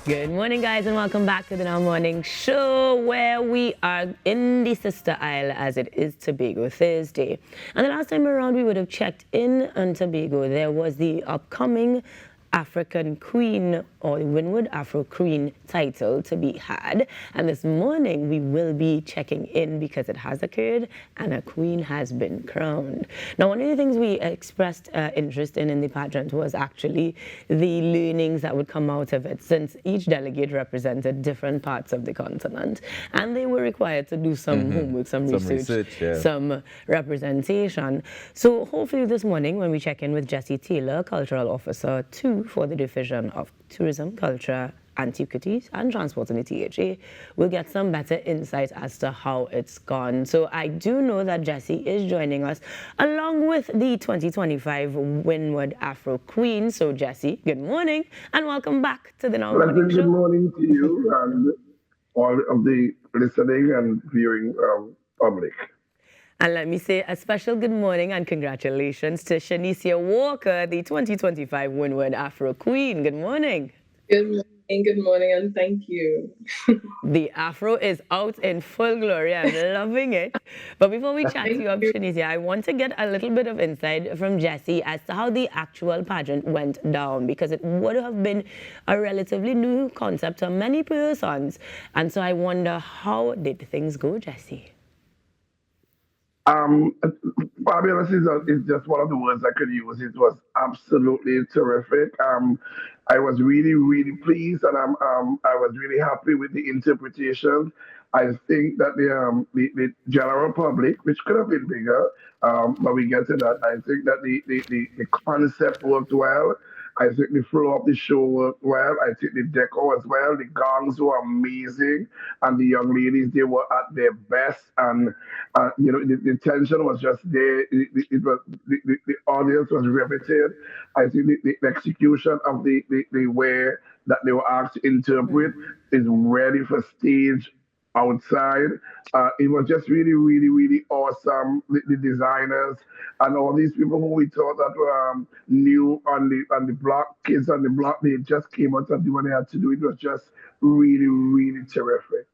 Good morning, guys, and welcome back to the Now Morning Show, where we are in the sister isle as it is Tobago Thursday. And the last time around, we would have checked in on Tobago. There was the upcoming African Queen or the Windward Afro Queen title to be had. And this morning we will be checking in because it has occurred and a queen has been crowned. Now, one of the things we expressed interest in the pageant was actually the learnings that would come out of it, since each delegate represented different parts of the continent and they were required to do some homework, some research, yeah. some representation. So hopefully this morning when we check in with Jessie Taylor, Cultural Officer 2 for the Division of Tourism, Culture, Antiquities and Transport in the THA, we'll get some better insight as to how it's gone. So I do know that Jessie is joining us along with the 2025 Windward Afro Queen. So Jessie, good morning and welcome back to the Now Morning Good Show. morning to you and all of the listening and viewing public. And let me say a special good morning and congratulations to Shurnecia Walker, the 2025 Windward Afro Queen. Good morning. Good morning, and thank you. The Afro is out in full glory. I'm loving it. But before we chat to you up, Shurnecia, I want to get a little bit of insight from Jessie as to how the actual pageant went down, because it would have been a relatively new concept to many persons. And so I wonder, how did things go, Jessie? Fabulous is just one of the words I could use. It was absolutely terrific. I was really, really pleased, and I was really happy with the interpretation. I think that the general public, which could have been bigger, but we get to that. I think that the concept worked well. I think the flow of the show worked well. I think the deco as well. The gongs were amazing, and the young ladies, they were at their best. And the tension was just there. The audience was riveted. I think the execution of the way that they were asked to interpret is ready for stage outside. It was just really, really, really awesome. The designers and all these people who we thought that were new on the block, kids on the block, they just came out and did what they had to do. It was just really, really terrific.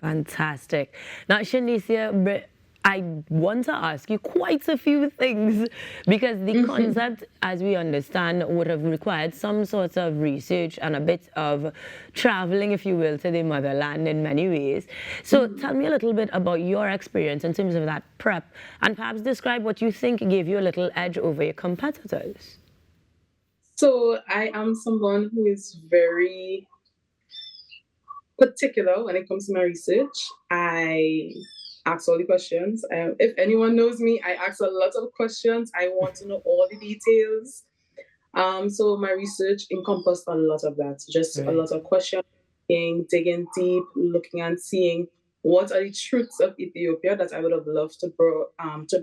Fantastic. Now, Shurnecia, I want to ask you quite a few things, because the concept, as we understand, would have required some sort of research and a bit of traveling, if you will, to the motherland in many ways. So tell me a little bit about your experience in terms of that prep, and perhaps describe what you think gave you a little edge over your competitors. So I am someone who is very particular when it comes to my research. I ask all the questions. If anyone knows me, I ask a lot of questions. I want to know all the details. So my research encompassed a lot of that. Just a lot of questions, digging deep, looking and seeing what are the truths of Ethiopia that I would have loved to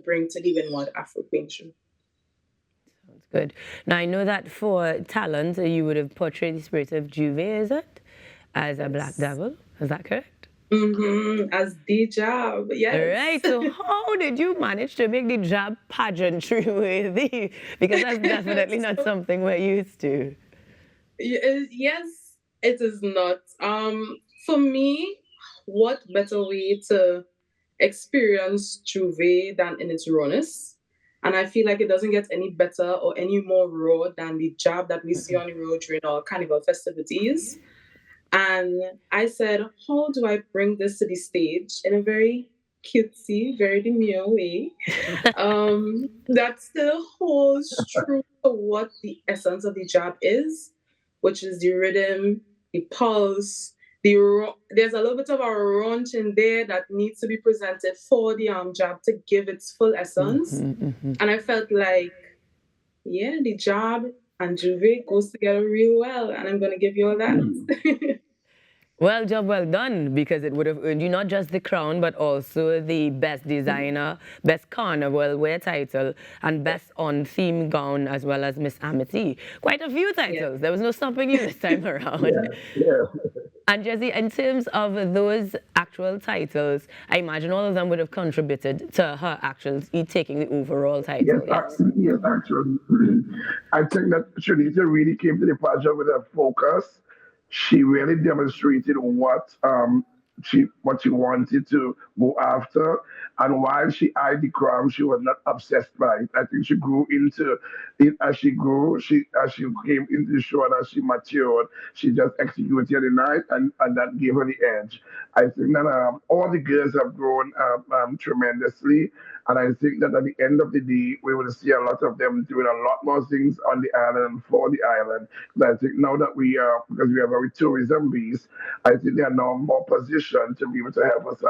bring to the Windward Afro Queen show. Sounds good. Now, I know that for talent, you would have portrayed the spirit of Juve, is it? As a black devil. Is that correct? As the job, yes. All right, so how did you manage to make the job pageantry worthy? Because that's definitely not something we're used to. Yes, it is not. For me, what better way to experience Juve than in its rawness? And I feel like it doesn't get any better or any more raw than the job that we see on the road during our carnival festivities. And I said, how do I bring this to the stage in a very cutesy, very demure way that still holds true to what the essence of the job is, which is the rhythm, the pulse, there's a little bit of a raunch in there that needs to be presented for the job to give its full essence. And I felt like, yeah, the job and Juve goes together real well, and I'm going to give you all that. Well, job well done, because it would have earned you not just the crown, but also the best designer, best carnival wear title, and best on-theme gown, as well as Miss Amity. Quite a few titles. Yeah. There was no stopping you this time around. Yeah. And Jessie, in terms of those actual titles, I imagine all of them would have contributed to her actually taking the overall title. Yes, actually. I think that Shurnecia really came to the pageant with a focus. she really demonstrated what she wanted to go after. And while she eyed the crown, she was not obsessed by it. I think she grew into it as she grew. She came into the show and as she matured, she just executed the night, and that gave her the edge. I think that all the girls have grown tremendously, and I think that at the end of the day, we will see a lot of them doing a lot more things on the island and for the island. But I think now that we are, because we are very tourism based, I think they are now more positioned to be able to help us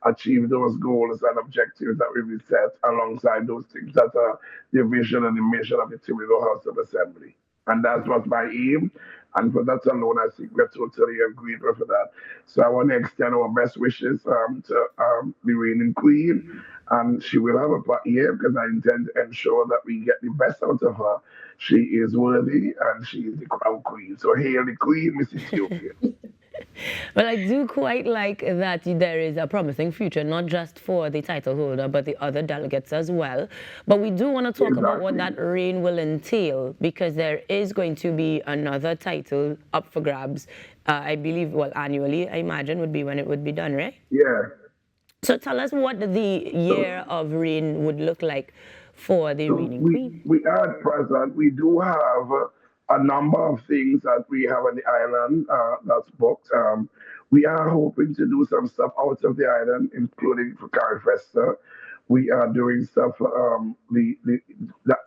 achieve those goals and objectives that we will set alongside those things that are the vision and the mission of the Toledo House of Assembly. And that was my aim. And for that alone, I think we're totally agreed for that. So I want to extend our best wishes to the reigning queen. And she will have a part here because I intend to ensure that we get the best out of her. She is worthy and she is the crown queen. So hail the queen, Miss Ethiopia. Well, I do quite like that there is a promising future, not just for the title holder, but the other delegates as well. But we do want to talk about what Exactly. that reign will entail, because there is going to be another title up for grabs. I believe, well, annually, I imagine, would be when it would be done, right? Yeah. So tell us what the year So of reign would look like for the So reigning we queen. we are at present we do have a number of things that we have on the island that's booked. We are hoping to do some stuff out of the island, including for Carrie Festa. We are doing stuff the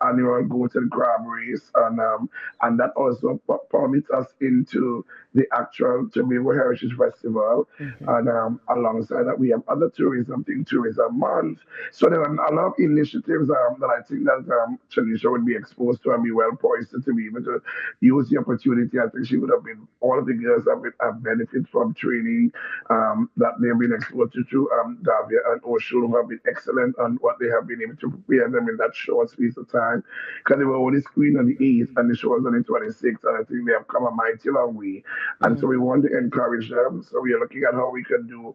annual goat and crab race, and that also permits us into the actual Jamaica Heritage Festival. Mhm. And alongside that, we have other tourism thing, tourism month. So there are a lot of initiatives that I think that Shurnecia would be exposed to and be well poised to be able to use the opportunity. I think she would have been, all of the girls have benefit from training that they've been exposed to through Davia and Oshul, who have been excellent on what they have been able to prepare them in that short space of time. Because they were only screened on the 8th and the show was on the 26th, and I think they have come a mighty long way. And so we Mhm. want to encourage them. So we are looking at how we can do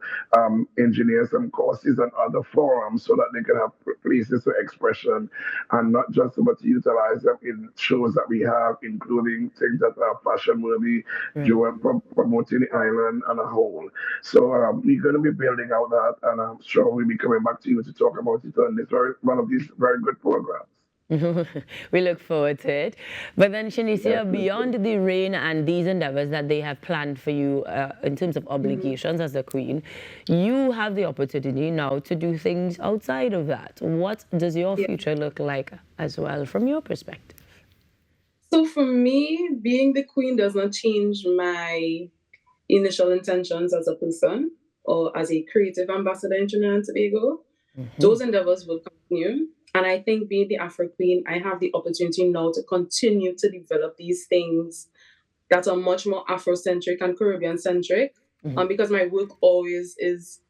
engineer some courses and other forums so that they can have places of expression and not just about to utilize them in shows that we have, including things that are fashion worthy, Right. promoting the island and a whole. So we're going to be building out that, and I'm sure we'll be coming back to you to talk about it on this very one of these very good programs. We look forward to it. But then, Shanicia, Definitely. beyond the reign and these endeavors that they have planned for you in terms of Mhm. obligations as the queen, you have the opportunity now to do things outside of that. What does your Yeah. future look like as well from your perspective? So for me, being the queen does not change my initial intentions as a person or as a creative ambassador in Trinidad and Tobago. Those endeavors will continue. And I think being the Afro Queen, I have the opportunity now to continue to develop these things that are much more Afrocentric and Caribbean centric. Because my work always is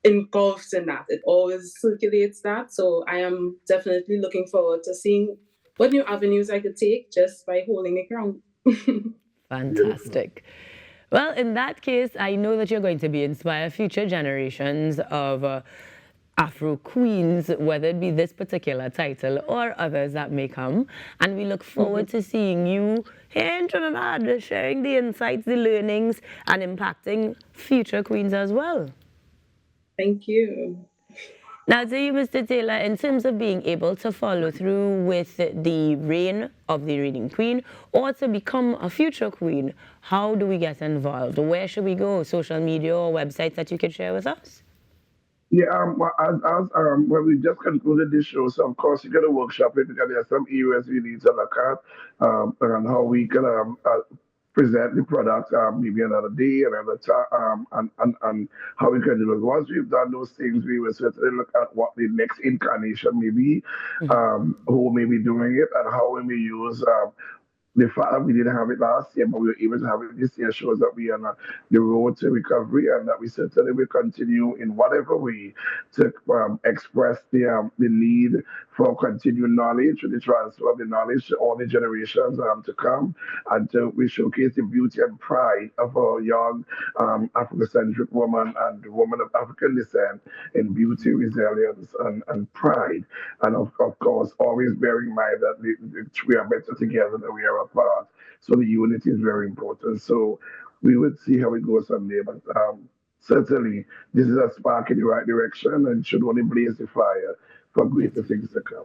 engulfed in that. It always circulates that. So I am definitely looking forward to seeing what new avenues I could take just by holding the crown. Beautiful. Fantastic. Well, in that case, I know that you're going to be inspire future generations of Afro queens, whether it be this particular title or others that may come. And we look forward to seeing you here in Trinidad, sharing the insights, the learnings, and impacting future queens as well. Thank you. Now, to you, Mr. Taylor, in terms of being able to follow through with the reign of the reigning queen or to become a future queen, how do we get involved? Where should we go? Social media or websites that you could share with us? Yeah, well, as when we just concluded this show, so of course you got to workshop it because there are some areas we need to look at and how we can present the product maybe another day, another time, and how we can do it. Once we've done those things, we will certainly look at what the next incarnation may be, who may be doing it, and how we may use the fact that we didn't have it last year, but we were able to have it this year shows that we are on the road to recovery and that we certainly will continue in whatever way to express the need for continued knowledge, the transfer of the knowledge to all the generations to come, and we showcase the beauty and pride of our young Afrocentric woman and woman of African descent in beauty, resilience, and pride. And of course, always bearing in mind that we are better together than we are apart. So the unity is very important. So we would see how it goes from there. But certainly, this is a spark in the right direction and should only blaze the fire for greater things to come.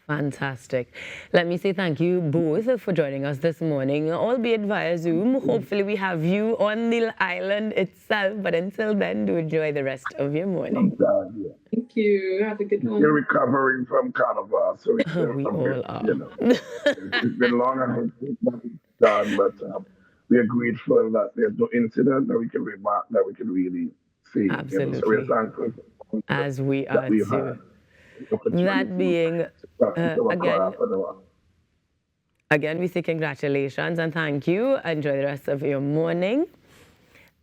Fantastic. Let me say thank you both for joining us this morning, albeit via Zoom. Hopefully we have you on the island itself, but until then, do enjoy the rest of your morning. Thank you. Have a good one. You're recovering from Carnival, so We all are. you know, it's been long and it's nothing done, but we are grateful that there's no incident that we can remark that we can really see. Absolutely. So we're thankful As we that are we've too. had the opportunity That being, to practice our again, craft and our- again, we say congratulations and thank you. Enjoy the rest of your morning.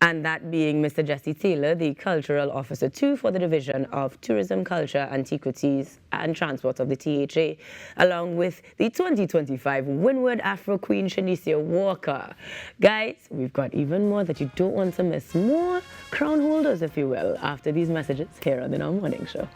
And that being Mr. Jesse Taylor, the Cultural Officer 2 for the Division of Tourism, Culture, Antiquities and Transport of the THA, along with the 2025 Windward Afro Queen Shurnecia Walker. Guys, we've got even more that you don't want to miss. More crown holders, if you will, after these messages here on the Now Morning Show.